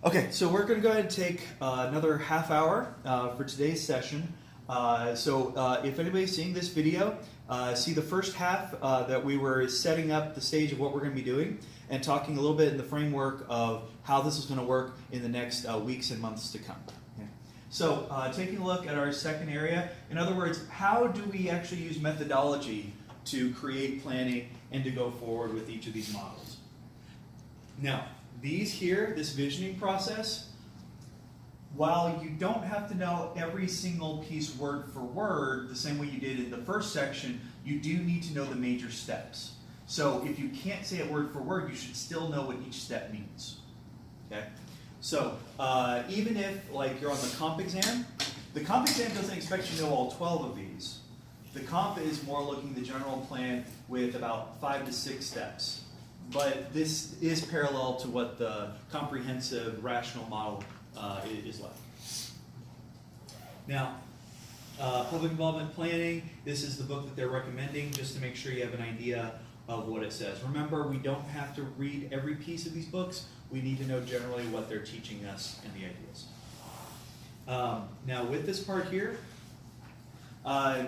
Okay, so we're going to go ahead and take another half hour for today's session. If anybody's seeing this video, see the first half that we were setting up the stage of what we're going to be doing and talking a little bit in the framework of how this is going to work in the next weeks and months to come. Okay. So taking a look at our second area, in other words, how do we actually use methodology to create planning and to go forward with each of these models? Now, these here, this visioning process, while you don't have to know every single piece word for word the same way you did in the first section, you do need to know the major steps. So if you can't say it word for word, you should still know what each step means. Okay? So even if like you're on the comp exam doesn't expect you to know all 12 of these. The comp is more looking at the general plan with about 5 to 6 steps. But this is parallel to what the comprehensive rational model is like. Now, public involvement planning, this is the book that they're recommending just to make sure you have an idea of what it says. Remember, we don't have to read every piece of these books. We need to know generally what they're teaching us and the ideas. Now, with this part here,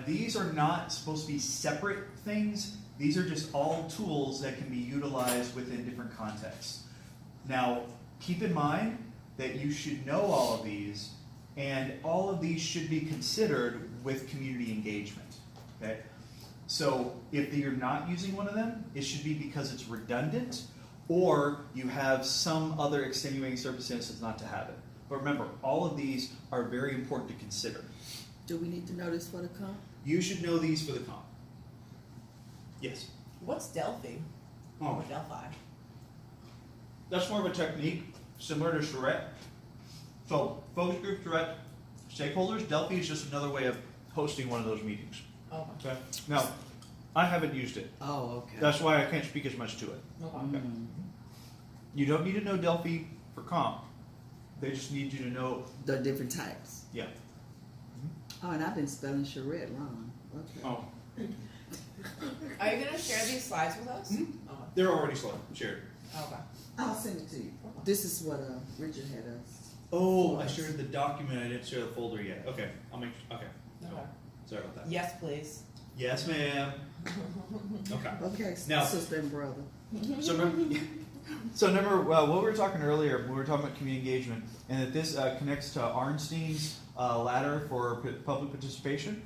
these are not supposed to be separate things. These are just all tools that can be utilized within different contexts. Now, keep in mind that you should know all of these, and all of these should be considered with community engagement. Okay? So if you're not using one of them, it should be because it's redundant, or you have some other extenuating circumstances not to have it. But remember, all of these are very important to consider. Do we need to know this for the comp? You should know these for the comp. Yes. What's Delphi? Oh. Or Delphi? That's more of a technique similar to charrette. So focus group, charrette, stakeholders, Delphi is just another way of hosting one of those meetings. Oh, Okay. Now, I haven't used it. Oh, okay. That's why I can't speak as much to it. okay. Okay. You don't need to know Delphi for comp. They just need you to know. The different types. Yeah. Oh, and I've been spelling charrette wrong. Okay. Oh, Are you going to share these slides with us? Mhm. Oh, they're already shared. okay. I'll send it to you. This is what Richard had us. Oh, I shared the document. I didn't share the folder yet. Okay, I'll make. Okay. Okay. Sorry about that. Yes, please. Yes, ma'am. Okay. Okay, Now- sister and brother. So remember what we were talking earlier, when we were talking about community engagement, and that this connects to Arnstein's ladder for public participation.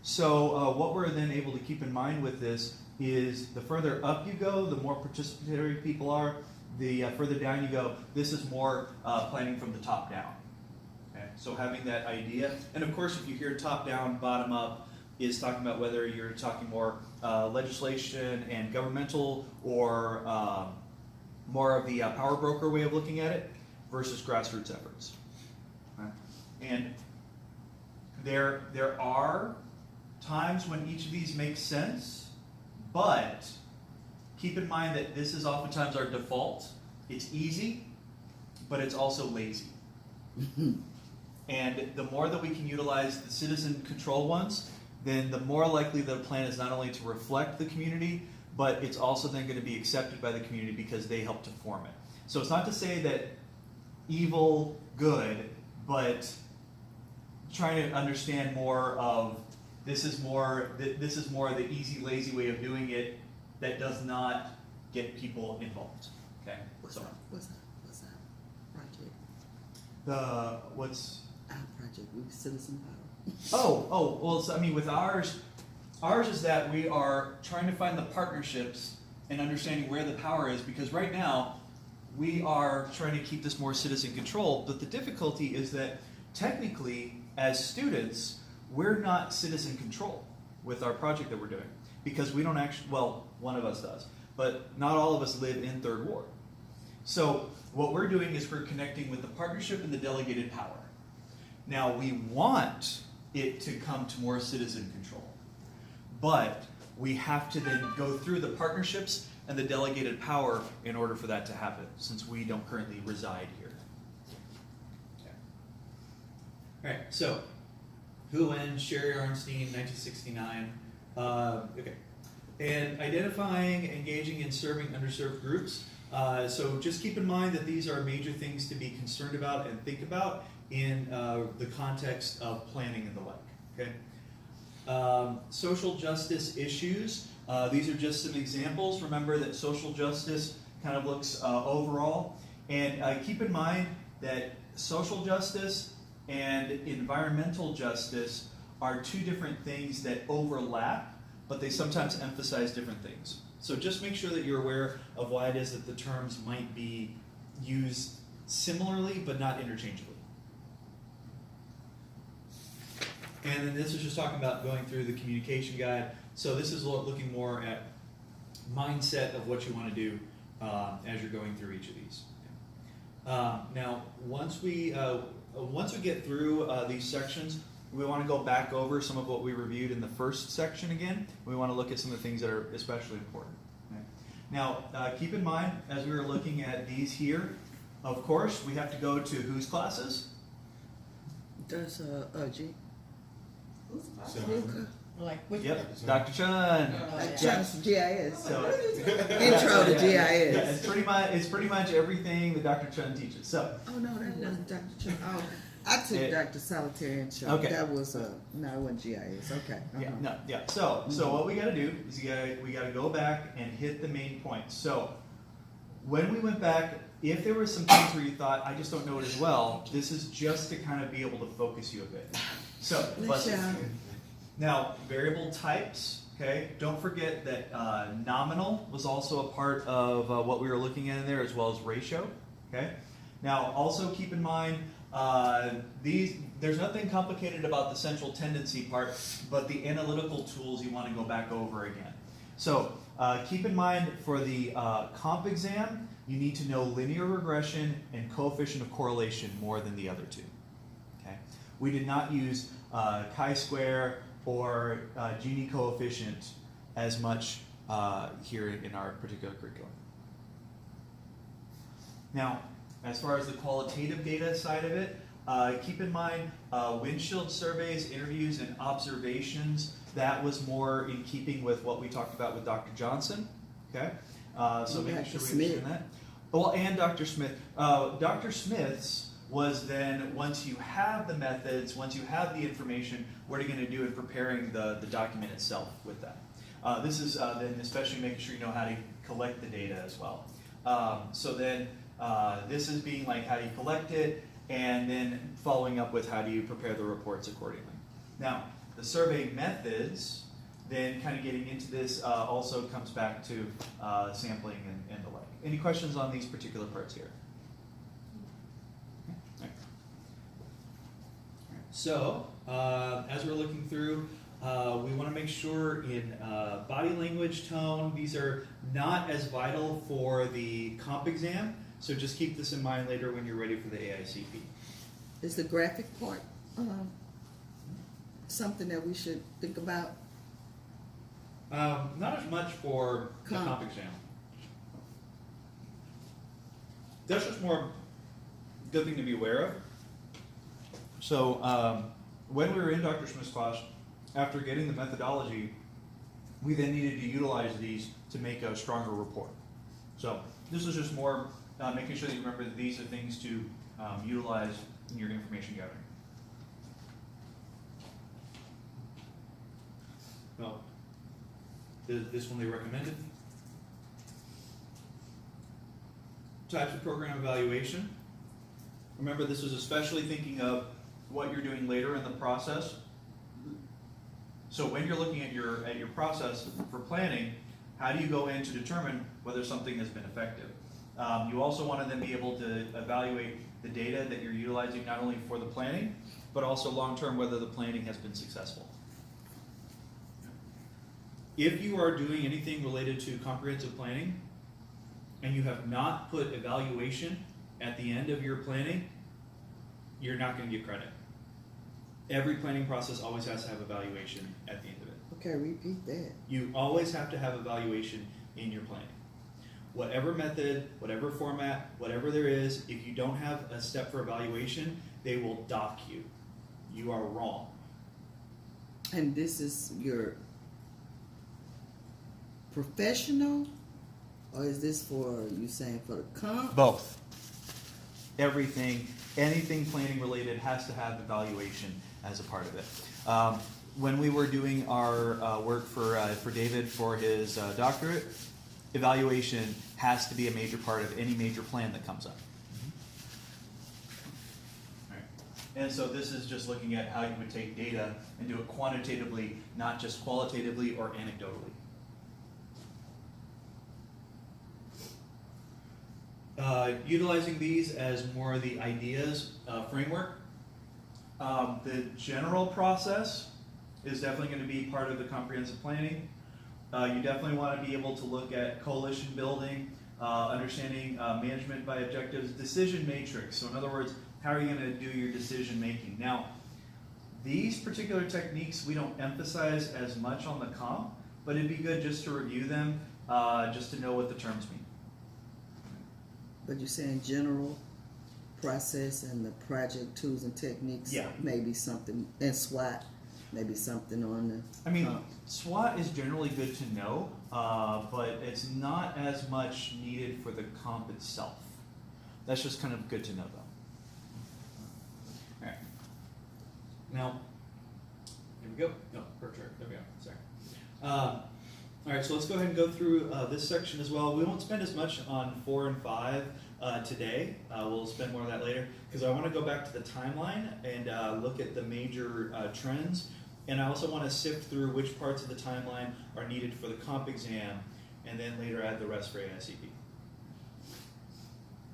So what we're then able to keep in mind with this is the further up you go, the more participatory people are, the further down you go, this is more planning from the top down. Okay? So having that idea, and of course if you hear top down, bottom up, is talking about whether you're talking more legislation and governmental or more of the power broker way of looking at it versus grassroots efforts. Okay? And there are times when each of these makes sense, but keep in mind that this is oftentimes our default. It's easy, but it's also lazy. And the more that we can utilize the citizen control ones, then the more likely the plan is not only to reflect the community, but it's also then going to be accepted by the community because they help to form it. So it's not to say that evil, good, but trying to understand more of this is more the easy, lazy way of doing it that does not get people involved. Okay. What's So our project? what's Our project. We citizen power. well, so, I mean, with ours is that we are trying to find the partnerships and understanding where the power is, because right now we are trying to keep this more citizen control, but the difficulty is that technically as students we're not citizen control with our project that we're doing, because we don't actually, well, one of us does, but not all of us live in Third Ward. So what we're doing is we're connecting with the partnership and the delegated power. Now we want it to come to more citizen control, but we have to then go through the partnerships and the delegated power in order for that to happen, since we don't currently reside here. Okay. All right, so who and Sherry Arnstein, 1969. Okay. And identifying, engaging, and serving underserved groups. So just keep in mind that these are major things to be concerned about and think about in the context of planning and the like. Okay. Social justice issues. These are just some examples. Remember that social justice kind of looks overall. And keep in mind that social justice and environmental justice are two different things that overlap, but they sometimes emphasize different things. So just make sure that you're aware of why it is that the terms might be used similarly, but not interchangeably. And then this is just talking about going through the communication guide. So this is looking more at mindset of what you want to do as you're going through each of these. Now, once we get through these sections, we want to go back over some of what we reviewed in the first section again. We want to look at some of the things that are especially important. Okay? Now, keep in mind, as we were looking at these here, of course, we have to go to whose classes? That's G. Like which Yep, one? Dr. Chun. Chun's GIS. So, Intro to GIS. yeah, it's pretty much everything that Dr. Chun teaches. So, Oh no, that wasn't Dr. Chun. Oh, I took Dr. Solitaire Intro. Okay. That was no, it wasn't GIS. Okay. yeah, no, yeah. So what we got to do is we got to go back and hit the main points. So, when we went back, if there were some things where you thought I just don't know it as well, this is just to kind of be able to focus you a bit. So, now variable types. Okay, don't forget that nominal was also a part of what we were looking at in there, as well as ratio. Okay. Now, also keep in mind there's nothing complicated about the central tendency part, but the analytical tools you want to go back over again. So keep in mind for the comp exam, you need to know linear regression and coefficient of correlation more than the other two. Okay, we did not use chi-square or Gini coefficient as much here in our particular curriculum. Now, as far as the qualitative data side of it, keep in mind windshield surveys, interviews, and observations. That was more in keeping with what we talked about with Dr. Johnson. Okay, so making sure we understand that. Well, and Dr. Smith. Dr. Smith's was then, once you have the methods, once you have the information, what are you going to do in preparing the document itself with that? This is then especially making sure you know how to collect the data as well. So then this is being like how do you collect it, and then following up with how do you prepare the reports accordingly. Now, the survey methods, then kind of getting into this also comes back to sampling and the like. Any questions on these particular parts here? So, as we're looking through, we want to make sure in body language, tone, these are not as vital for the comp exam, so just keep this in mind later when you're ready for the AICP. Is the graphic part something that we should think about? Not as much for the comp exam. That's just more good thing to be aware of. So when we were in Dr. Smith's class, after getting the methodology, we then needed to utilize these to make a stronger report. So this is just more making sure that you remember that these are things to utilize in your information gathering. Well, this one they recommended. Types of program evaluation. Remember, this is especially thinking of what you're doing later in the process. So when you're looking at your process for planning, how do you go in to determine whether something has been effective? You also want to then be able to evaluate the data that you're utilizing not only for the planning, but also long-term whether the planning has been successful. If you are doing anything related to comprehensive planning and you have not put evaluation at the end of your planning, you're not going to get credit. Every planning process always has to have evaluation at the end of it. Okay, repeat that. You always have to have evaluation in your planning. Whatever method, whatever format, whatever there is, if you don't have a step for evaluation, they will dock you. You are wrong. And this is your professional Or is this for, you saying for the comp? Both. Everything, anything planning related has to have evaluation as a part of it. When we were doing our work for David for his doctorate, evaluation has to be a major part of any major plan that comes up. Alright. And so this is just looking at how you would take data and do it quantitatively, not just qualitatively or anecdotally. Utilizing these as more of the ideas framework. The general process is definitely going to be part of the comprehensive planning. You definitely want to be able to look at coalition building, understanding management by objectives, decision matrix. So in other words, how are you going to do your decision making? Now, these particular techniques we don't emphasize as much on the comp, but it'd be good just to review them, just to know what the terms mean. But you're saying general process and the project tools and techniques? Yeah. Maybe something, and SWOT, maybe something on the... I mean, SWOT is generally good to know, but it's not as much needed for the comp itself. That's just kind of good to know, though. All right. Now, here we go. No, per chart. There we go. Sorry. All right, so let's go ahead and go through this section as well. We won't spend as much on 4 and 5 today. We'll spend more of that later because I want to go back to the timeline and look at the major trends. And I also want to sift through which parts of the timeline are needed for the comp exam and then later add the rest for AICP.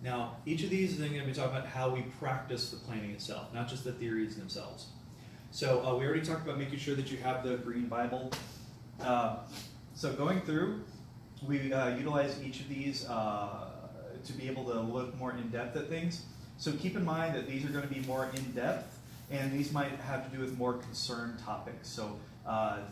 Now, each of these is then going to be talking about how we practice the planning itself, not just the theories themselves. So we already talked about making sure that you have the green Bible. So going through, we utilize each of these to be able to look more in depth at things. So keep in mind that these are going to be more in depth, and these might have to do with more concerned topics. So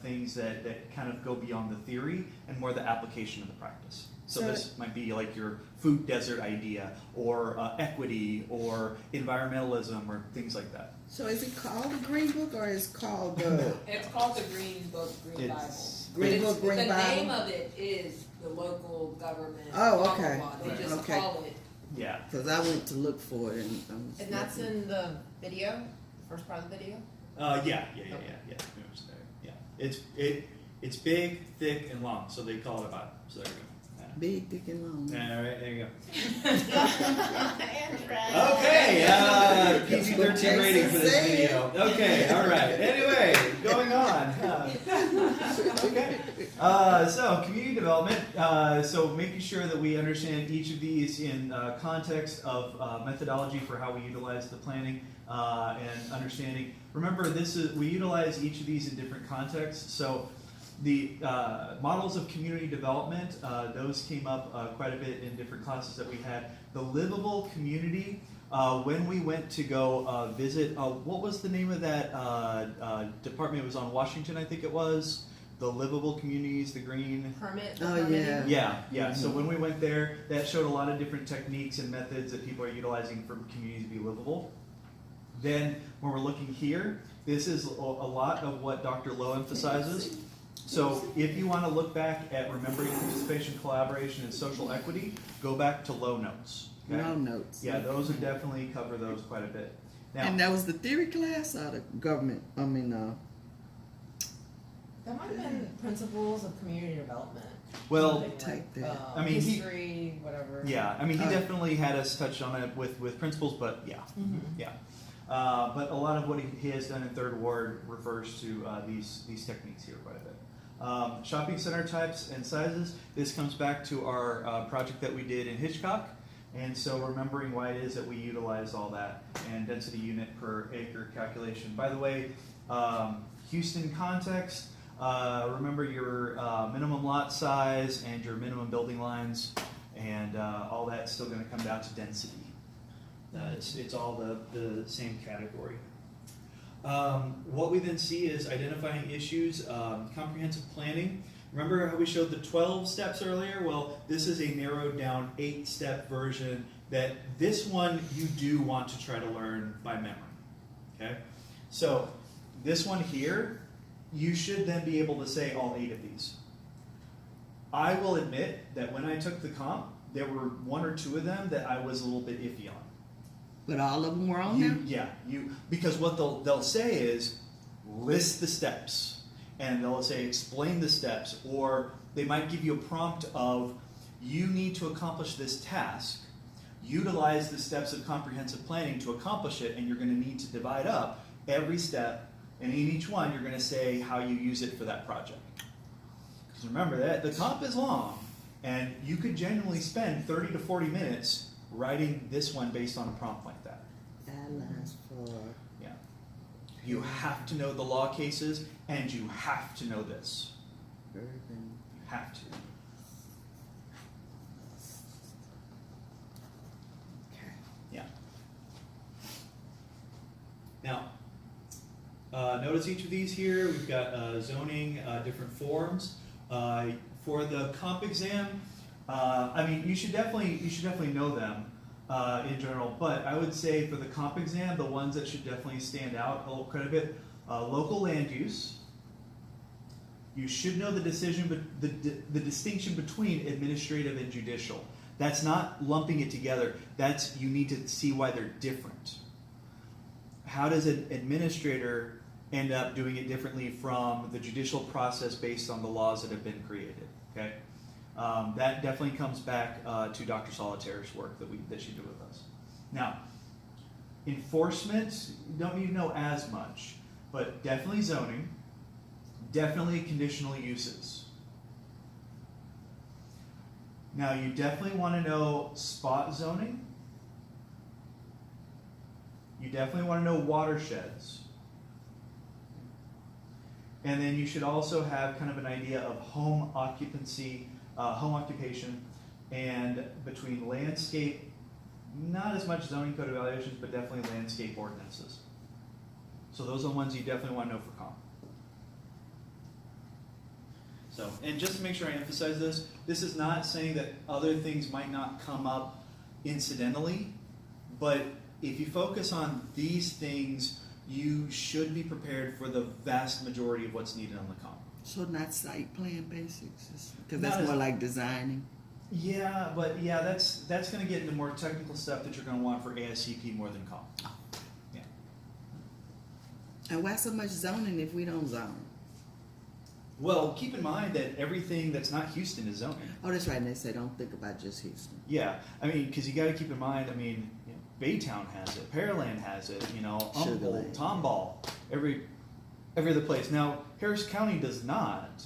things that kind of go beyond the theory and more the application of the practice. So this might be like your food desert idea, or equity, or environmentalism, or things like that. So is it called the Green Book, or is it called the... It's called the Green Book, Green Bible. Green Book, Green the Bible? The name of it is the local government. Oh, okay. Blah, blah, blah. They Right. just Okay. call it. Yeah. Because I went to look for it, and... And that's in the video, the first part of the video? Yeah. It's big, thick, and long, so they call it a Bible. So there we go. Big, thick, and long. All right, there you go. And Okay, PG-13 rating for this video. Okay, all right. Anyway, going on. Okay. So community development. So making sure that we understand each of these in context of methodology for how we utilize the planning and understanding. Remember, we utilize each of these in different contexts. So the models of community development, those came up quite a bit in different classes that we had. The livable community, when we went to go visit, what was the name of that department? It was on Washington, I think it was. The livable communities, the green. Permit. Oh, permitting. yeah. Yeah. So when we went there, that showed a lot of different techniques and methods that people are utilizing for communities to be livable. Then when we're looking here, this is a lot of what Dr. Lowe emphasizes. So if you want to look back at remembering participation, collaboration, and social equity, go back to Lowe notes. Okay? No notes. Yeah, those would definitely cover those quite a bit. Now, And that was the theory class or the government? That might have been principles of community development. well, Something take that. I mean, history, whatever. yeah, I mean, he definitely had us touch on it with principles, but yeah, yeah. But a lot of what he has done in Third Ward refers to these techniques here quite a bit. Shopping center types and sizes. This comes back to our project that we did in Hitchcock. And so remembering why it is that we utilize all that and density unit per acre calculation. By the way, Houston context, remember your minimum lot size and your minimum building lines, and all that's still going to come down to density. It's all the same category. What we then see is identifying issues, comprehensive planning. Remember how we showed the 12 steps earlier? Well, this is a narrowed down 8-step version that this one you do want to try to learn by memory. Okay? So this one here, you should then be able to say all 8 of these. I will admit that when I took the comp, there were one or two of them that I was a little bit iffy on. But all of them were on there? Because what they'll say is list the steps, and they'll say explain the steps, or they might give you a prompt of you need to accomplish this task, utilize the steps of comprehensive planning to accomplish it, and you're going to need to divide up every step, and in each one you're going to say how you use it for that project. Because remember that the comp is long, and you could genuinely spend 30 to 40 minutes writing this one based on a prompt like that. Guidelines for Yeah. You have to know the law cases, and you have to know this. urban. You have to. Okay. Yeah. Now, notice each of these here. We've got zoning, different forms. For the comp exam, I mean, you should definitely know them in general. But I would say for the comp exam, the ones that should definitely stand out quite a bit: local land use. You should know the the distinction between administrative and judicial. That's not lumping it together. That's you need to see why they're different. How does an administrator end up doing it differently from the judicial process based on the laws that have been created? Okay, that definitely comes back to Dr. Solitaire's work that she did with us. Now, enforcement, you don't need to know as much, but definitely zoning, definitely conditional uses. Now, you definitely want to know spot zoning. You definitely want to know watersheds. And then you should also have kind of an idea of home occupancy, home occupation, and between landscape, not as much zoning code evaluations, but definitely landscape ordinances. So those are the ones you definitely want to know for comp. So, and just to make sure I emphasize this is not saying that other things might not come up incidentally, but if you focus on these things, you should be prepared for the vast majority of what's needed on the comp. So not site plan basics, because Not that's as- more like designing. Yeah, but yeah, that's going to get into more technical stuff that you're going to want for ASCP more than comp. Yeah. And why so much zoning if we don't zone? Well, keep in mind that everything that's not Houston is zoning. Oh, that's right. And they say don't think about just Houston. Yeah, I mean, because you got to keep in mind. I mean, you know, Baytown has it, Pearland has it. You know, Sugar Humboldt, Land. Tomball, every other place. Now, Harris County does not.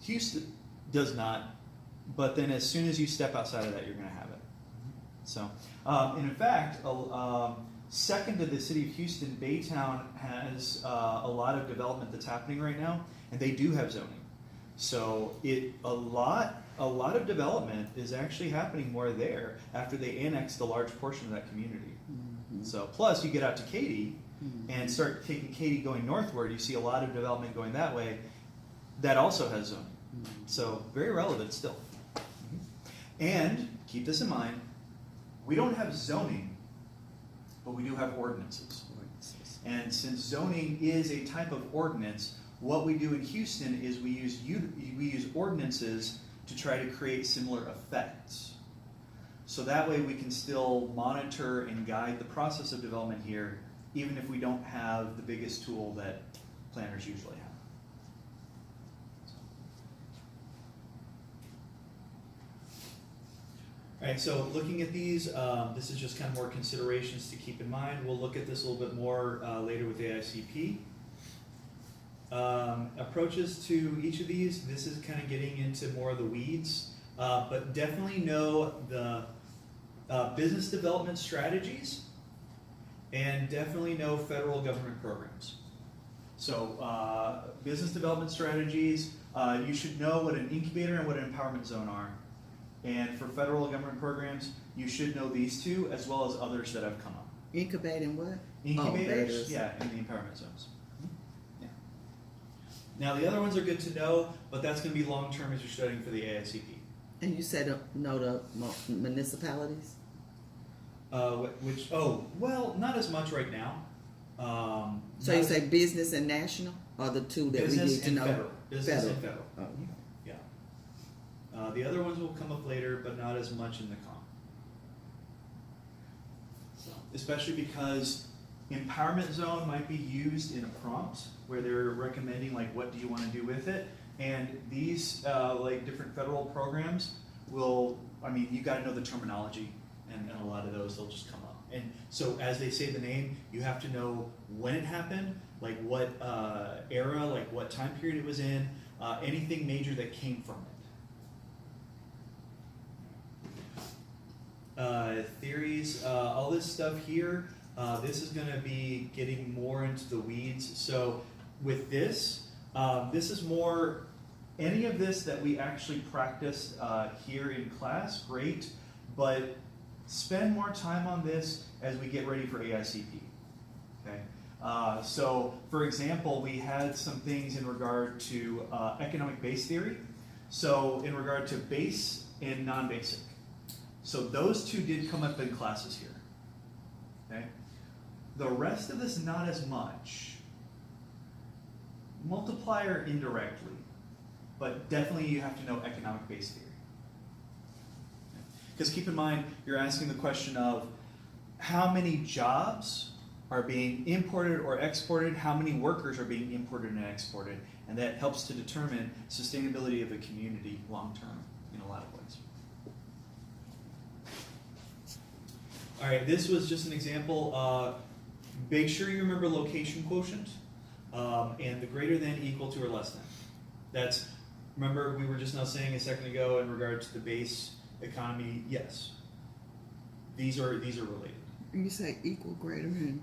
Houston does not. But then, as soon as you step outside of that, you're going to have it. So, and in fact, second to the city of Houston, Baytown has a lot of development that's happening right now, and they do have zoning. So a lot of development is actually happening more there after they annexed a large portion of that community. Mm-hmm. So plus you get out to Katy and start taking Katy going northward, you see a lot of development going that way. That also has zoning. So very relevant still. And keep this in mind, we don't have zoning, but we do have ordinances. And since zoning is a type of ordinance, what we do in Houston is we use ordinances to try to create similar effects. So that way we can still monitor and guide the process of development here, even if we don't have the biggest tool that planners usually have. All right, so looking at these, this is just kind of more considerations to keep in mind. We'll look at this a little bit more later with AICP. Approaches to each of these, this is kind of getting into more of the weeds, but definitely know the business development strategies and definitely know federal government programs. So business development strategies, you should know what an incubator and what an empowerment zone are. And for federal government programs, you should know these two as well as others that have come up. Incubating what? Incubators, yeah, and the empowerment zones. Yeah. Now the other ones are good to know, but that's going to be long term as you're studying for the AICP. And you said no to municipalities? Well, not as much right now. So you say business and national are the two that we business need to and know? federal. Business and federal. Oh. Yeah. The other ones will come up later, but not as much in the comp. So, especially because empowerment zone might be used in a prompt where they're recommending like what do you want to do with it, and these like different federal programs will, I mean, you got to know the terminology, and a lot of those they'll just come up. And so as they say the name, you have to know when it happened, like what era, like what time period it was in, anything major that came from it. Theories, all this stuff here, this is going to be getting more into the weeds. So with this, this is more, any of this that we actually practice here in class, great, but spend more time on this as we get ready for AICP. Okay. So for example, we had some things in regard to economic base theory. So in regard to base and non-basic. So those two did come up in classes here. Okay. The rest of this, not as much. Multiplier indirectly, but definitely you have to know economic base theory. Because keep in mind, you're asking the question of how many jobs are being imported or exported, how many workers are being imported and exported, and that helps to determine sustainability of a community long term in a lot of ways. All right, this was just an example. Make sure you remember location quotient and the greater than, equal to, or less than. That's, remember we were just now saying a second ago in regard to the base economy, yes. These are related. You say equal, greater than?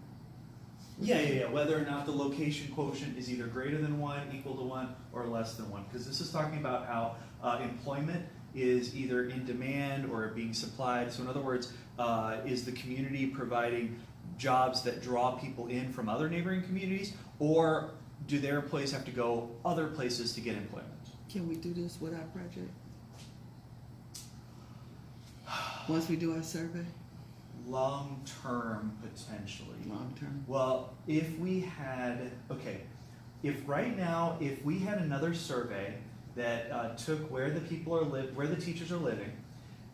Yeah. Whether or not the location quotient is either greater than 1, equal to 1, or less than 1. Because this is talking about how employment is either in demand or being supplied. So in other words, is the community providing jobs that draw people in from other neighboring communities, or do their employees have to go other places to get employment? Can we do this with our project? Once we do our survey? Long term, potentially. Long term. Well, if we had, okay, if right now, if we had another survey that took where the people are where the teachers are living,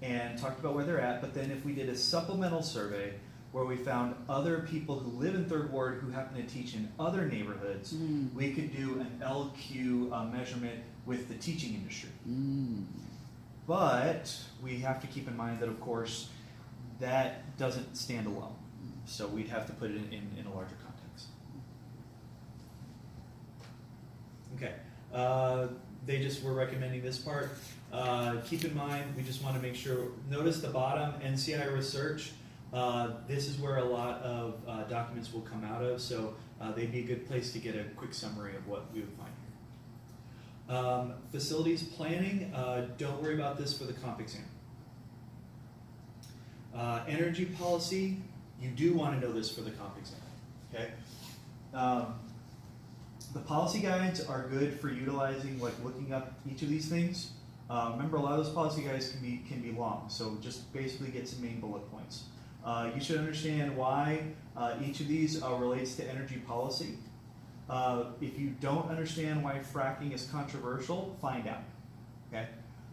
and talked about where they're at, but then if we did a supplemental survey where we found other people who live in Third Ward who happen to teach in other neighborhoods, we could do an LQ measurement with the teaching industry. But we have to keep in mind that, of course, that doesn't stand alone. So we'd have to put it in a larger context. Okay. They just were recommending this part. Keep in mind, we just want to make sure, notice the bottom, NCI research. This is where a lot of documents will come out of, so they'd be a good place to get a quick summary of what we would find here. Facilities planning, don't worry about this for the comp exam. Energy policy, you do want to know this for the comp exam, okay? The policy guides are good for utilizing, like looking up each of these things. Remember, a lot of those policy guides can be long, so just basically get some main bullet points. You should understand why each of these relates to energy policy. If you don't understand why fracking is controversial, find out, okay?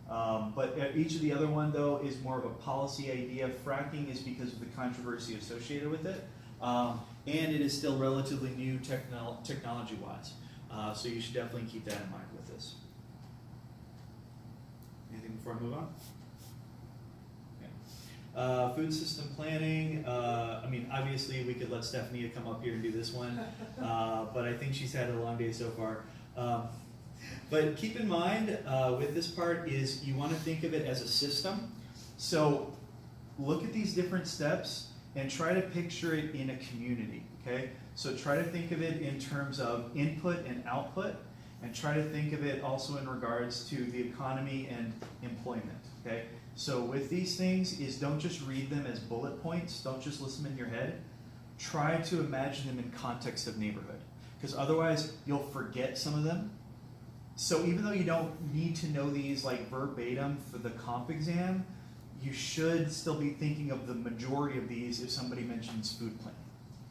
But each of the other one, though, is more of a policy idea. Fracking is because of the controversy associated with it, and it is still relatively new technology-wise. So you should definitely keep that in mind with this. Anything before I move on? Food system planning, I mean, obviously we could let Stephanie come up here and do this one, but I think she's had a long day so far. But keep in mind with this part is you want to think of it as a system. So look at these different steps and try to picture it in a community, okay? So try to think of it in terms of input and output, and try to think of it also in regards to the economy and employment, okay? So with these things is don't just read them as bullet points, don't just list them in your head. Try to imagine them in context of neighborhood, because otherwise you'll forget some of them. So even though you don't need to know these like verbatim for the comp exam, you should still be thinking of the majority of these if somebody mentions food planning.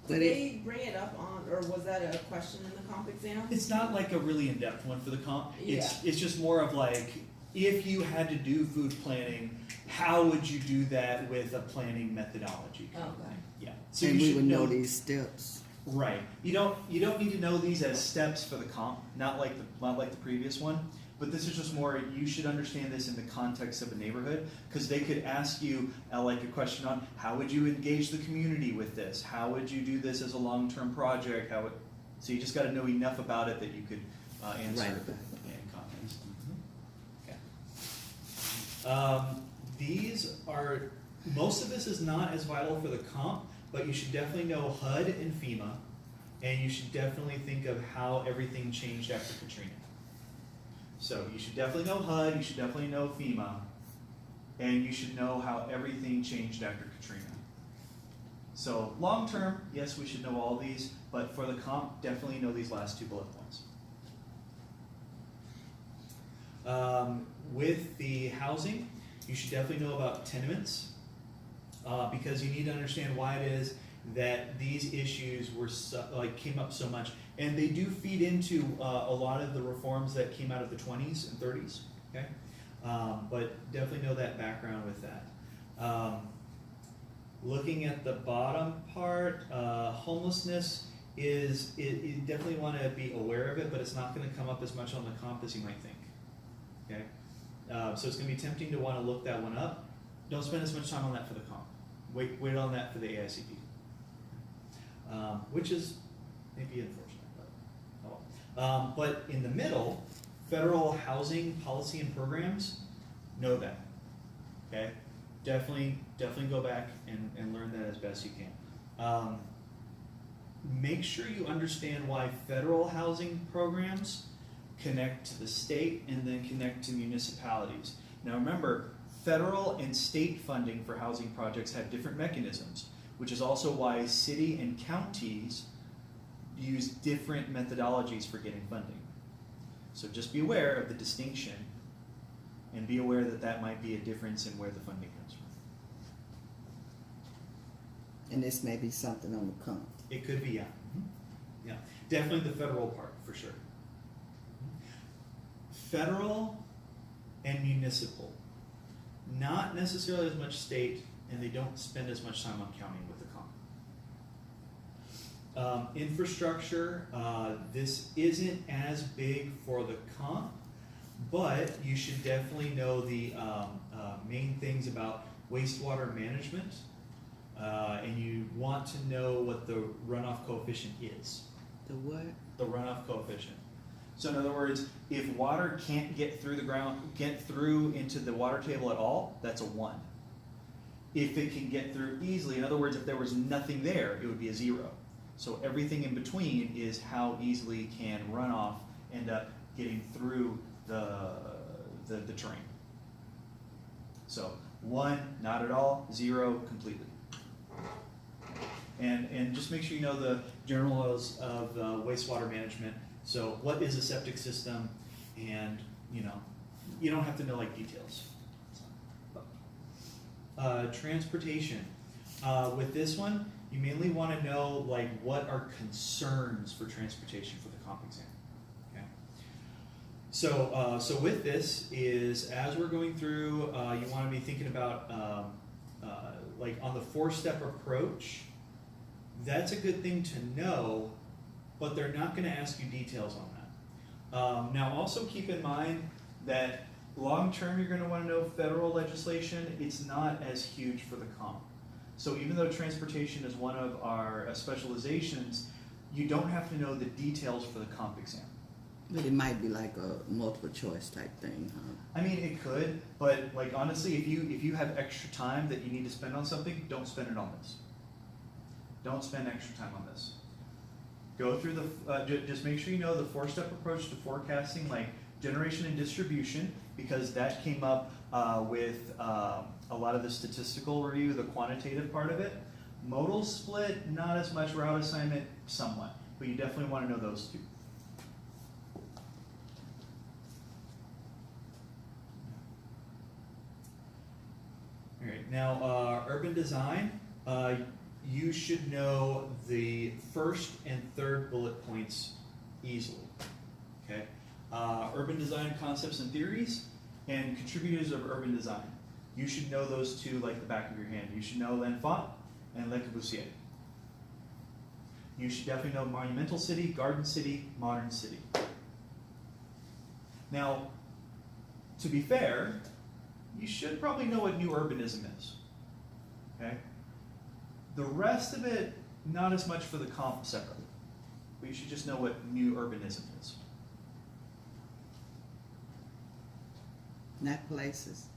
Did they bring it up on, or was that a question in the comp exam? It's not like a really in-depth one for the comp. Yeah. It's just more of like, if you had to do food planning, how would you do that with a planning methodology? kind of Okay. thing. Yeah. So And you we should would know these steps. Right. You don't need to know these as steps for the comp, not like the previous one. But this is just more, you should understand this in the context of a neighborhood, because they could ask you like a question on how would you engage the community with this? How would you do this as a long-term project? So you just got to know enough about it that you could answer Right. in context. Okay. These are, most of this is not as vital for the comp, but you should definitely know HUD and FEMA, and you should definitely think of how everything changed after Katrina. So you should definitely know HUD, you should definitely know FEMA, and you should know how everything changed after Katrina. So long term, yes, we should know all these, but for the comp, definitely know these last 2 bullet points. With the housing, you should definitely know about tenements, because you need to understand why it is that these issues were came up so much, and they do feed into a lot of the reforms that came out of the 20s and 30s. Okay, but definitely know that background with that. Looking at the bottom part, homelessness is you definitely want to be aware of it, but it's not going to come up as much on the comp as you might think. Okay, so it's going to be tempting to want to look that one up. Don't spend as much time on that for the comp. Wait on that for the AICP. Which is maybe unfortunate, but oh well. But in the middle, federal housing policy and programs, know that. Okay, definitely go back and learn that as best you can. Make sure you understand why federal housing programs connect to the state and then connect to municipalities. Now remember, federal and state funding for housing projects have different mechanisms, which is also why city and counties use different methodologies for getting funding. So just be aware of the distinction and be aware that that might be a difference in where the funding comes from. And this may be something on the comp. It could be, yeah. Yeah, definitely the federal part for sure. Federal and municipal, not necessarily as much state, and they don't spend as much time on counting with the comp. Infrastructure, this isn't as big for the comp, but you should definitely know the main things about wastewater management, and you want to know what the runoff coefficient is. The what? The runoff coefficient. So in other words, if water can't get through the ground, get through into the water table at all, that's a 1. If it can get through easily, in other words, if there was nothing there, it would be a 0. So everything in between is how easily can runoff end up getting through the terrain. So 1, not at all, 0, completely. And just make sure you know the general laws of wastewater management. So what is a septic system, and you don't have to know like details. Transportation. With this one, you mainly want to know like what are concerns for transportation for the comp exam. Okay. So with this is as we're going through, you want to be thinking about like on the 4-step approach. That's a good thing to know, but they're not going to ask you details on that. Now also keep in mind that long term you're going to want to know federal legislation. It's not as huge for the comp. So even though transportation is one of our specializations, you don't have to know the details for the comp exam. But it might be like a multiple choice type thing, huh? I mean, it could, but like honestly, if you have extra time that you need to spend on something, don't spend it on this. Don't spend extra time on this. Go through the, just make sure you know the 4-step approach to forecasting, like generation and distribution, because that came up with a lot of the statistical review, the quantitative part of it. Modal split, not as much. Route assignment, somewhat, but you definitely want to know those two. All right, now urban design. You should know the 1st and 3rd bullet points easily. Okay, urban design concepts and theories. and contributors of urban design. You should know those two like the back of your hand. You should know L'Enfant and Le Corbusier. You should definitely know Monumental City, Garden City, Modern City. Now, to be fair, you should probably know what New Urbanism is. Okay? The rest of it, not as much for the comp separately. But you should just know what New Urbanism is. Not places.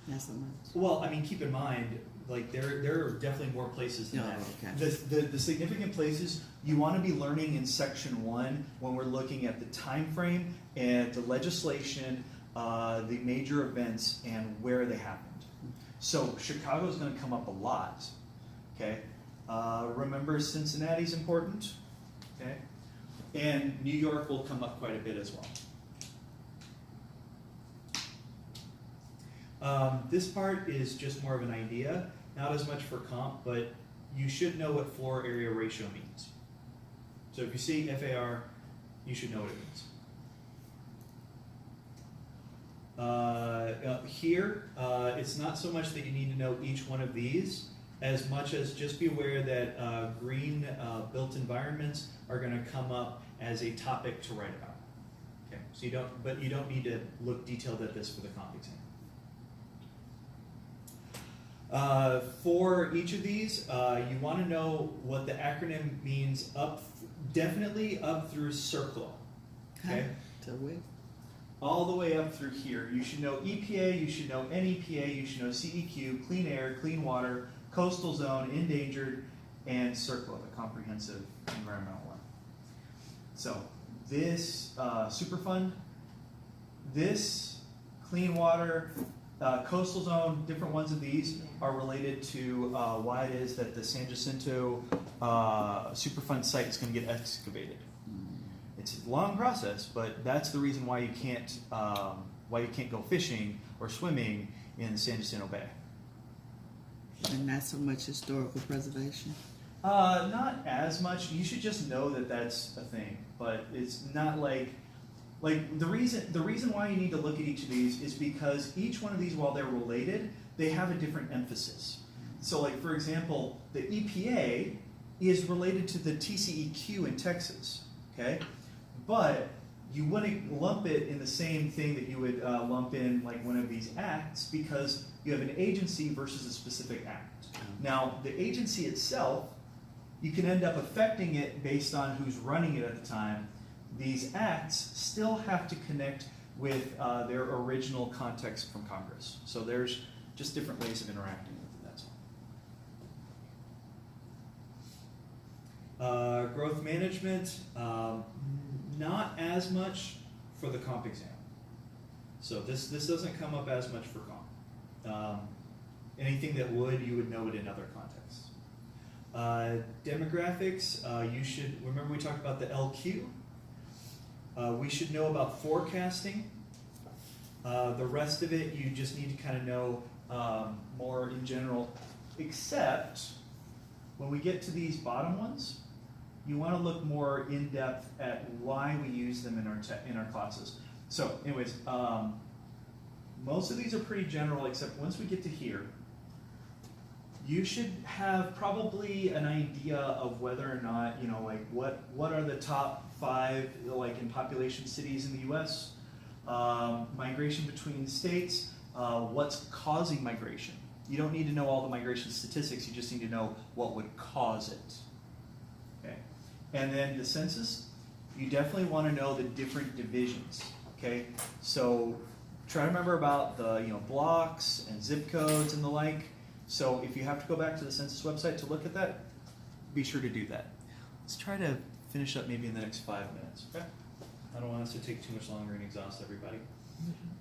Not so much. Well, I mean, keep in mind, like there are definitely more places than Oh, that. okay. The significant places you want to be learning in section 1 when we're looking at the time frame and the legislation, the major events, and where they happened. So Chicago is going to come up a lot. Okay, remember Cincinnati's important. Okay, and New York will come up quite a bit as well. This part is just more of an idea, not as much for comp, but you should know what floor area ratio means. So if you see FAR, you should know what it means. Here, it's not so much that you need to know each one of these, as much as just be aware that green built environments are going to come up as a topic to write about. Okay, so you don't need to look detailed at this for the comp exam. For each of these, you want to know what the acronym means definitely up through CERCLA. Okay? To where? All the way up through here. You should know EPA, you should know NEPA, you should know CEQ, Clean Air, Clean Water, Coastal Zone, Endangered, and CERCLA, the Comprehensive Environmental one. So this Superfund, this Clean Water, Coastal Zone, different ones of these are related to why it is that the San Jacinto Superfund site is going to get excavated. It's a long process, but that's the reason why you can't go fishing or swimming in San Jacinto Bay. And not so much historical preservation. Not as much. You should just know that that's a thing, but it's not like the reason why you need to look at each of these is because each one of these, while they're related, they have a different emphasis. So, like for example, the EPA is related to the TCEQ in Texas, okay? But you wouldn't lump it in the same thing that you would lump in like one of these acts because you have an agency versus a specific act. Now, the agency itself, you can end up affecting it based on who's running it at the time. These acts still have to connect with their original context from Congress. So there's just different ways of interacting with it, that's all. Growth management, not as much for the comp exam. So this doesn't come up as much for comp. Anything that would, you would know it in other contexts. Demographics, you should, remember we talked about the LQ? We should know about forecasting. The rest of it, you just need to kind of know more in general, except when we get to these bottom ones, you want to look more in depth at why we use them in our classes. So anyways, most of these are pretty general, except once we get to here, you should have probably an idea of whether or not, you know, like what are the top 5 like in population cities in the U.S., migration between states, what's causing migration. You don't need to know all the migration statistics, you just need to know what would cause it. Okay. And then the census, you definitely want to know the different divisions. Okay. So try to remember about the blocks and zip codes and the like. So if you have to go back to the census website to look at that, be sure to do that. Let's try to finish up maybe in the next 5 minutes. Okay. I don't want us to take too much longer and exhaust everybody.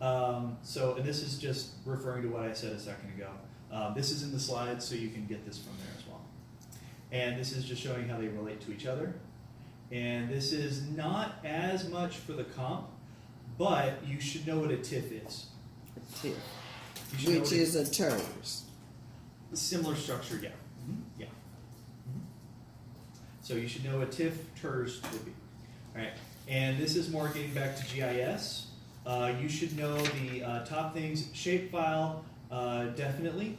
And this is just referring to what I said a second ago. This is in the slides, so you can get this from there as well. And this is just showing how they relate to each other. And this is not as much for the comp, but you should know what a TIF is. A TIF. You should know Which what is a TERS. similar structure, yeah. Yeah. So you should know what TIF TERS would be. All right. And this is more getting back to GIS. You should know the top things, shapefile, definitely,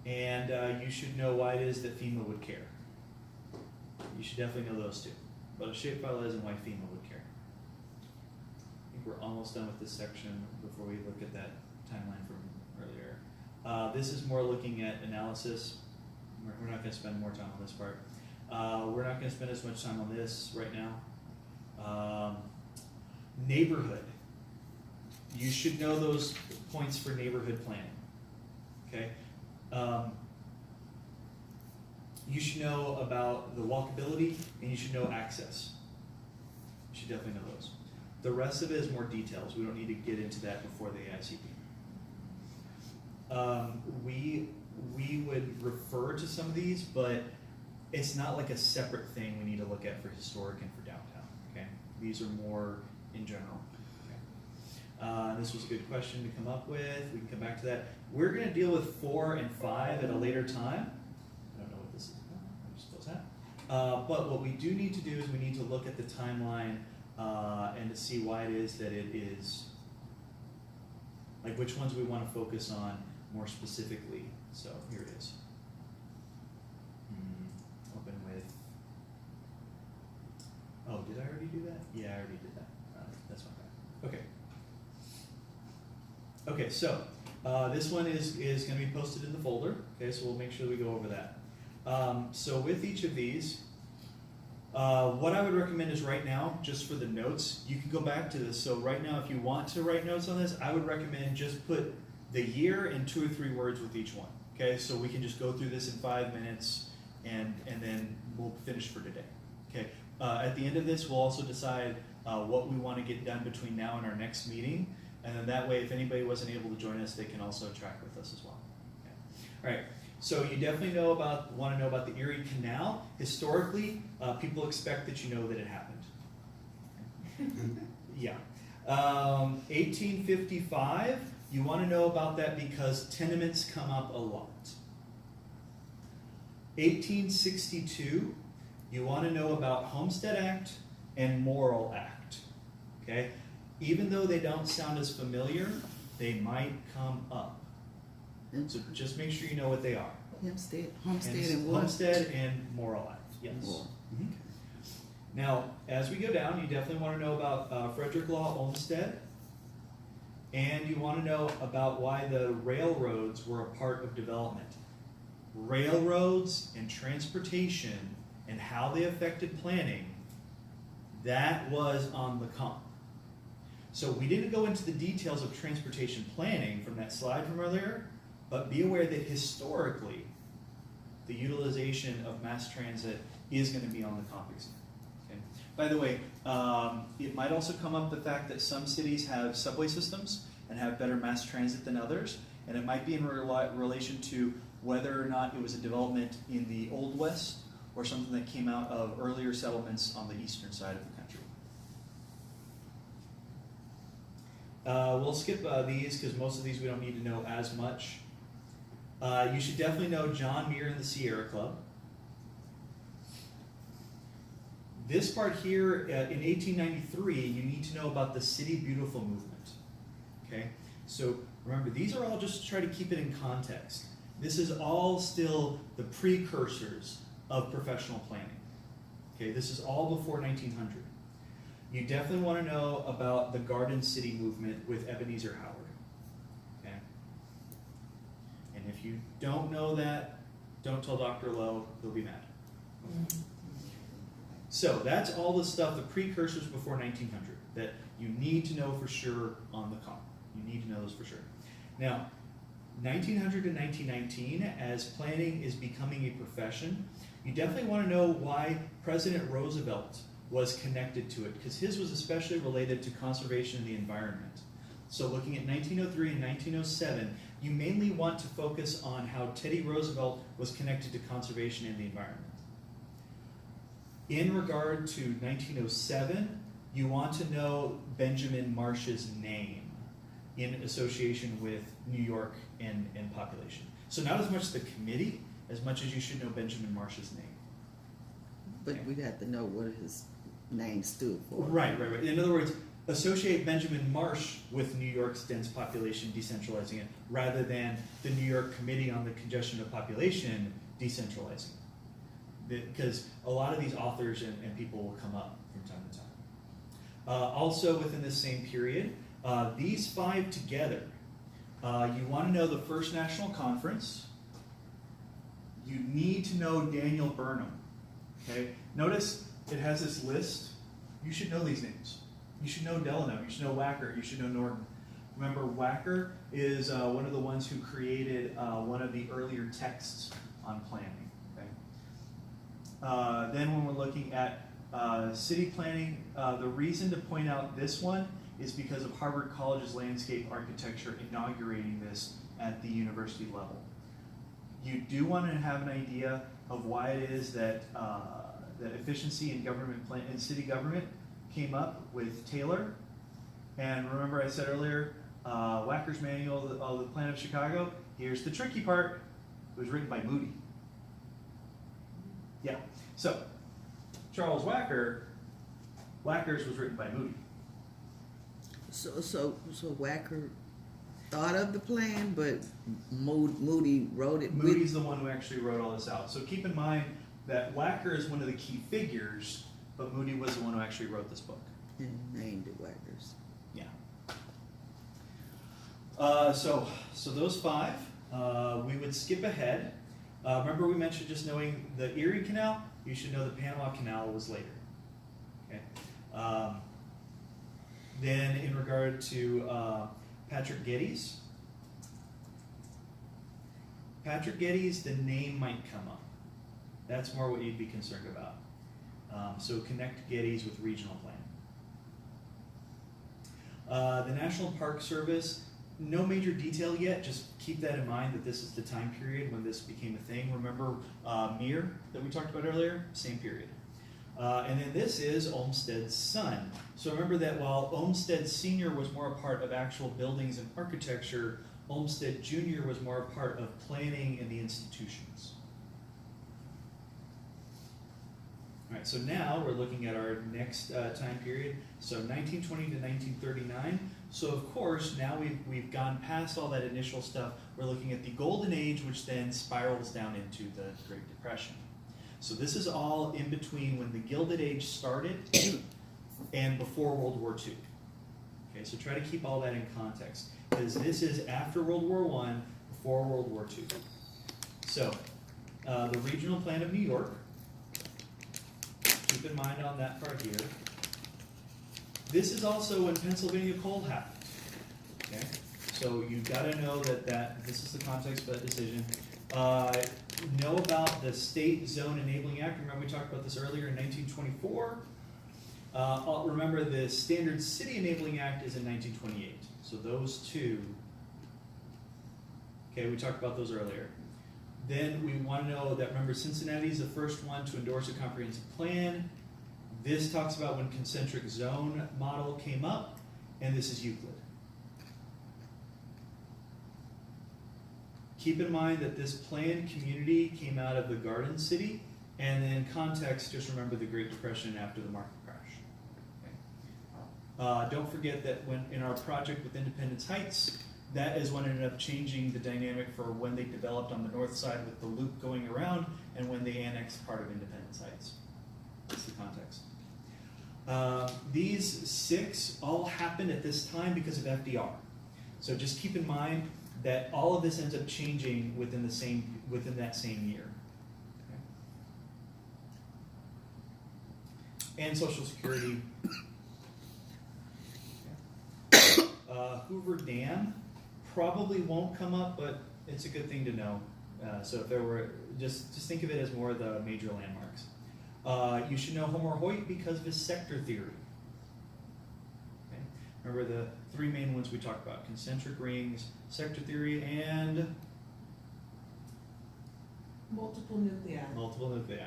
and you should know why it is that FEMA would care. You should definitely know those two. What a shapefile is and why FEMA would care. I think we're almost done with this section before we look at that timeline from earlier. This is more looking at analysis. We're not going to spend more time on this part. We're not going to spend as much time on this right now. Neighborhood. You should know those points for neighborhood planning. Okay. You should know about the walkability, and you should know access. You should definitely know those. The rest of it is more details. We don't need to get into that before the AICP. We would refer to some of these, but it's not like a separate thing we need to look at for historic and for downtown. Okay, these are more in general. Okay. This was a good question to come up with. We can come back to that. We're going to deal with 4 and 5 at a later time. I don't know what this is. I just close that. But what we do need to do is we need to look at the timeline and to see why it is that it is, like which ones we want to focus on more specifically. So here it is. Open with, oh, did I already do that? Yeah, I already did that. That's not bad. Okay. Okay, so this one is going to be posted in the folder. Okay, so we'll make sure we go over that. So with each of these, what I would recommend is right now, just for the notes, you can go back to this. So right now, if you want to write notes on this, I would recommend just put the year in 2 or 3 words with each one. Okay, so we can just go through this in 5 minutes, and then we'll finish for today. Okay, at the end of this, we'll also decide what we want to get done between now and our next meeting, and then that way, if anybody wasn't able to join us, they can also track with us as well. Okay. All right. So you definitely want to know about the Erie Canal. Historically, people expect that you know that it happened. Yeah. 1855, you want to know about that because tenements come up a lot. 1862, you want to know about Homestead Act and Morrill Act. Okay? Even though they don't sound as familiar, they might come up. So just make sure you know what they are. Homestead and what? Homestead and Morrill Act, yes. Mm-hmm. Now, as we go down, you definitely want to know about Frederick Law Olmsted, and you want to know about why the railroads were a part of development. Railroads and transportation and how they affected planning, that was on the comp. So we didn't go into the details of transportation planning from that slide from earlier, but be aware that historically, the utilization of mass transit is going to be on the comp exam. Okay. By the way, it might also come up the fact that some cities have subway systems and have better mass transit than others, and it might be in relation to whether or not it was a development in the Old West or something that came out of earlier settlements on the eastern side of the country. We'll skip these because most of these we don't need to know as much. You should definitely know John Muir and the Sierra Club. This part here, in 1893, you need to know about the City Beautiful movement. Okay, so remember, these are all just to try to keep it in context. This is all still the precursors of professional planning. Okay, this is all before 1900. You definitely want to know about the Garden City movement with Ebenezer Howard. Okay, and if you don't know that, don't tell Dr. Lowe, he'll be mad. So that's all the stuff, the precursors before 1900, that you need to know for sure on the comp. You need to know those for sure. Now, 1900 to 1919, as planning is becoming a profession, you definitely want to know why President Roosevelt was connected to it, because his was especially related to conservation and the environment. So looking at 1903 and 1907, you mainly want to focus on how Teddy Roosevelt was connected to conservation and the environment. In regard to 1907, you want to know Benjamin Marsh's name in association with New York and population. So not as much the committee, as much as you should know Benjamin Marsh's name. But we'd have to know what his name stood for. Right. In other words, associate Benjamin Marsh with New York's dense population decentralizing it, rather than the New York Committee on the Congestion of Population decentralizing it. Because a lot of these authors and people will come up from time to time. Also within this same period, these 5 together, you want to know the First National Conference. You need to know Daniel Burnham. Okay? Notice it has this list. You should know these names. You should know Delano. You should know Wacker. You should know Norton. Remember, Wacker is one of the ones who created one of the earlier texts on planning. Okay? Then when we're looking at city planning, the reason to point out this one is because of Harvard College's landscape architecture inaugurating this at the university level. You do want to have an idea of why it is that that efficiency in government plan in city government came up with Taylor. And remember I said earlier, Wacker's Manual of the Plan of Chicago. Here's the tricky part. It was written by Moody. Yeah. So Charles Wacker's was written by Moody. So Wacker thought of the plan, but Moody wrote it. Moody's the one who actually wrote all this out. So keep in mind that Wacker is one of the key figures, but Moody was the one who actually wrote this book. And named it Wacker's. Yeah. So those 5, we would skip ahead. Remember we mentioned just knowing the Erie Canal? You should know the Panama Canal was later. Okay. Then in regard to Patrick Geddes, the name might come up. That's more what you'd be concerned about. So connect Geddes with regional plan. The National Park Service, no major detail yet, just keep that in mind that this is the time period when this became a thing. Remember Muir that we talked about earlier? Same period. And then this is Olmsted's son. So remember that while Olmsted Sr. was more a part of actual buildings and architecture, Olmsted Jr. was more a part of planning and the institutions. All right, so now we're looking at our next time period, so 1920 to 1939. So of course, now we've gone past all that initial stuff. We're looking at the Golden Age, which then spirals down into the Great Depression. So this is all in between when the Gilded Age started and before World War II. Okay, so try to keep all that in context, because this is after World War I, before World War II. So the Regional Plan of New York, keep in mind on that part here. This is also when Pennsylvania Coal happened. Okay, so you've got to know that this is the context for that decision. Know about the State Zone Enabling Act. Remember we talked about this earlier in 1924. Remember the Standard City Enabling Act is in 1928. So those two, okay, we talked about those earlier. Then we want to know that, remember, Cincinnati is the first one to endorse a comprehensive plan. This talks about when concentric zone model came up, and this is Euclid. Keep in mind that this planned community came out of the Garden City, and then context, just remember the Great Depression after the market crash. Okay. Don't forget that when in our project with Independence Heights, that is what ended up changing the dynamic for when they developed on the north side with the loop going around, and when they annexed part of Independence Heights. That's the context. These 6 all happened at this time because of FDR. So just keep in mind that all of this ends up changing within that same year. Okay. And Social Security. Hoover Dam probably won't come up, but it's a good thing to know. So if there were, just think of it as more of the major landmarks. You should know Homer Hoyt because of his sector theory. Okay. Remember the 3 main ones we talked about: concentric rings, sector theory, and Multiple nuclei. multiple nuclei.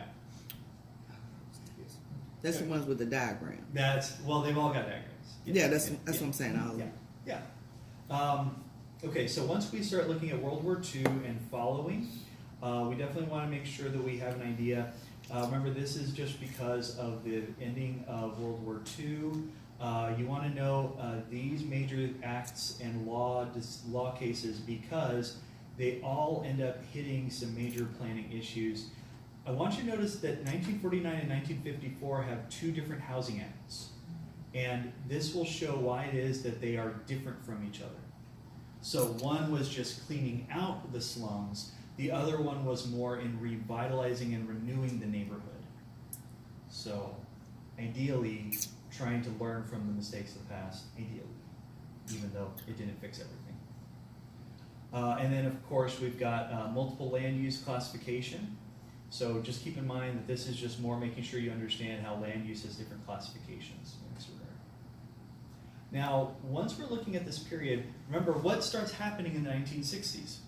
That's the ones with the diagram. Well, they've all got diagrams. Yeah, that's what I'm saying. All of them. Yeah. Okay, so once we start looking at World War II and following, we definitely want to make sure that we have an idea. Remember, this is just because of the ending of World War II. You want to know these major acts and law cases because they all end up hitting some major planning issues. I want you to notice that 1949 and 1954 have two different housing acts. And this will show why it is that they are different from each other. So one was just cleaning out the slums. The other one was more in revitalizing and renewing the neighborhood. So ideally, trying to learn from the mistakes of the past, ideally, even though it didn't fix everything. And then of course we've got multiple land use classification. So just keep in mind that this is just more making sure you understand how land use has different classifications in this regard. Now, once we're looking at this period, remember what starts happening in the 1960s?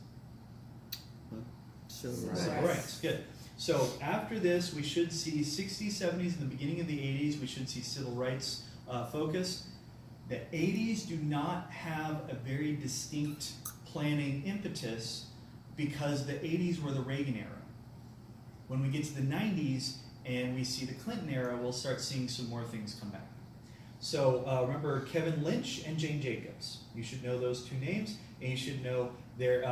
Civil Right. Civil rights, good. So after this, we should see 60s, 70s, and the beginning of the 80s, we should see civil rights focus. The 80s do not have a very distinct planning impetus because the 80s were the Reagan era. When we get to the 90s and we see the Clinton era, we'll start seeing some more things come back. So remember Kevin Lynch and Jane Jacobs. You should know those two names, and you should know their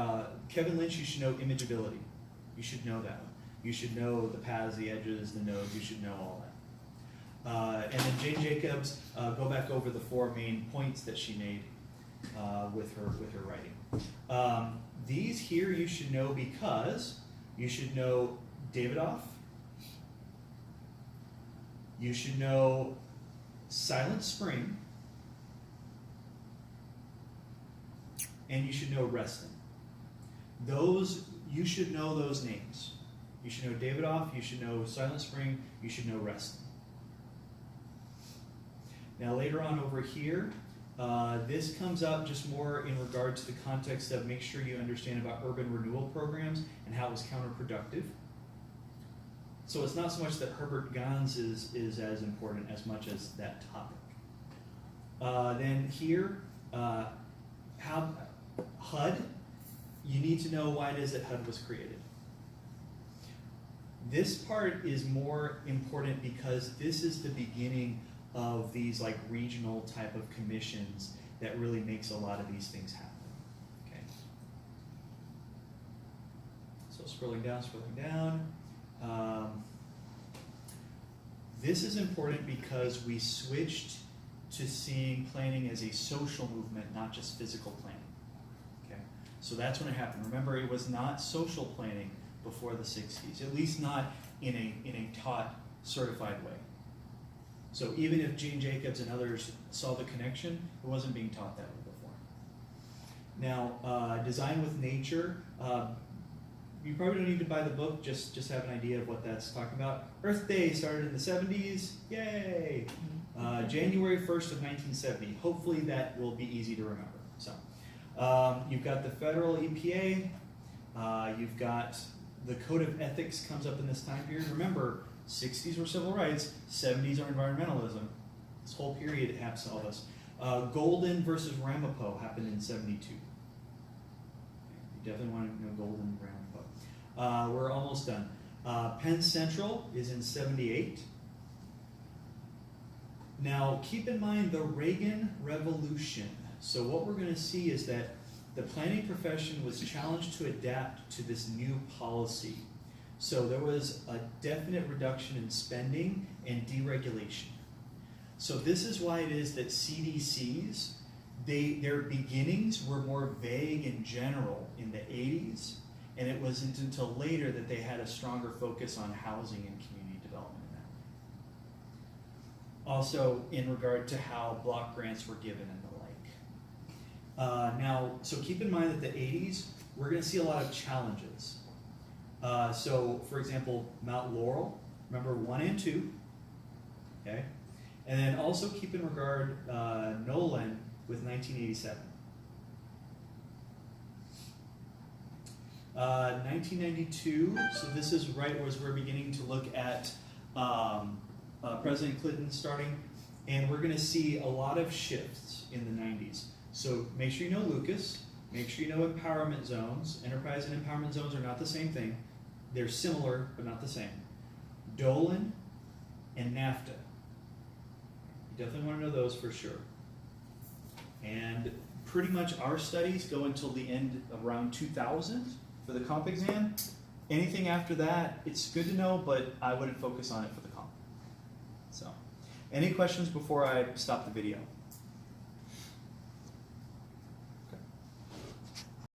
Kevin Lynch. You should know imageability. You should know that one. You should know the paths, the edges, the nodes. You should know all that. And then Jane Jacobs, go back over the four main points that she made with her writing. These here you should know because you should know Davidoff. You should know Silent Spring, and you should know Reston. Those, you should know those names. You should know Davidoff, you should know Silent Spring, you should know Reston. Now later on over here, this comes up just more in regard to the context of make sure you understand about urban renewal programs and how it was counterproductive. So it's not so much that Herbert Gans is as important as much as that topic. Then here, how HUD, you need to know why it is that HUD was created. This part is more important because this is the beginning of these like regional type of commissions that really makes a lot of these things happen. Okay. So scrolling down. This is important because we switched to seeing planning as a social movement, not just physical planning. Okay, so that's when it happened. Remember, it was not social planning before the 60s, at least not in a taught, certified way. So even if Jane Jacobs and others saw the connection, it wasn't being taught that way before. Now, design with nature. You probably don't need to buy the book, just have an idea of what that's talking about. Earth Day started in the 70s, yay! January 1st of 1970. Hopefully that will be easy to remember. So, you've got the federal EPA, you've got the Code of Ethics comes up in this time period. Remember, 60s were civil rights, 70s are environmentalism. This whole period has all this. Golden versus Ramapo happened in 72. You definitely want to know Golden and Ramapo. We're almost done. Penn Central is in 78. Now, keep in mind the Reagan Revolution. So what we're going to see is that the planning profession was challenged to adapt to this new policy. So there was a definite reduction in spending and deregulation. So this is why it is that CDCs, their beginnings were more vague and general in the 80s, and it wasn't until later that they had a stronger focus on housing and community development in that way. Also in regard to how block grants were given and the like. Now, so keep in mind that the 80s, we're going to see a lot of challenges. So, for example, Mount Laurel, remember 1 and 2, okay? And then also keep in regard Nolan with 1987. 1992, so this is right as we're beginning to look at President Clinton starting, and we're going to see a lot of shifts in the 90s. So make sure you know Lucas, make sure you know empowerment zones. Enterprise and empowerment zones are not the same thing. They're similar, but not the same. Dolan and NAFTA. Definitely want to know those for sure. And pretty much our studies go until the end of around 2000 for the comp exam. Anything after that, it's good to know, but I wouldn't focus on it for the comp. So, any questions before I stop the video?